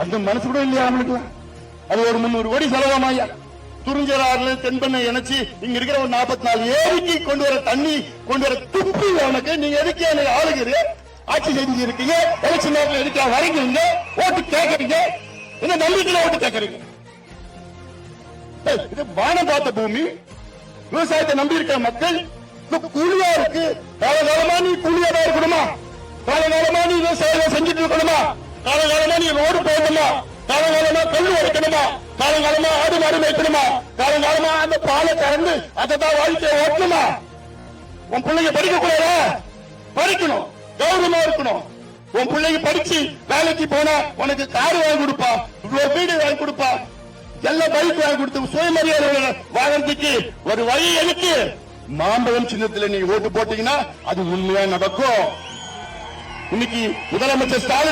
அந்த மனசு கூட இல்லையா அவனுக்கு? அது ஒரு 300 கோடி செலவாமாயா. துறிஞ்சலாறுல தென்பண்ணை இணைச்சு இங்க இருக்கிற ஒரு 44 ஏரிக்கு கொண்டு வர தண்ணி கொண்டு வர துப்பி அவனுக்கு. நீங்க எதுக்கு எனக்கு ஆளுகிறீங்க? ஆட்சி செஞ்சு இருக்கீங்க, எலெக்ஷன் நேரத்தில் எதுக்கு வரீங்க? ஓட்டு கேட்கறீங்க, என்ன நம்பிக்கையில ஓட்டு கேட்கறீங்க? இது வானம் பார்த்த பூமி, விவசாயத்தை நம்பி இருக்கிற மக்கள் கூலியா இருக்கு. காலகாலமா நீ கூலியா தான் இருக்கணுமா? காலகாலமா நீ விவசாயம் செஞ்சுட்டு இருக்கணுமா? காலகாலமா நீ ரோடு போடணுமா? காலகாலமா கல்லு உடைக்கணுமா? காலகாலமா ஆடு மாடு வைக்கணுமா? காலகாலமா அந்த பாலை கறந்து அதான் வாழ்க்கையை ஓட்டணுமா? உன் பிள்ளைங்க படிக்க கூடாதா? படிக்கணும், கௌரவமா இருக்கணும். உன் பிள்ளைங்க படிச்சு வேலைக்கு போனா உனக்கு கார் வாங்கி கொடுப்பா, வீடு வாங்கி கொடுப்பா, எல்லா பைக் வாங்கி கொடுத்து சுயமரியாதை வாழறதுக்கு ஒரு வழி எனக்கு. மாம்பழம் சின்னத்தில் நீங்க ஓட்டு போட்டீங்கன்னா அது உண்மையா நடக்கும். இன்னைக்கு முதலமைச்சர் ஸ்டாலின்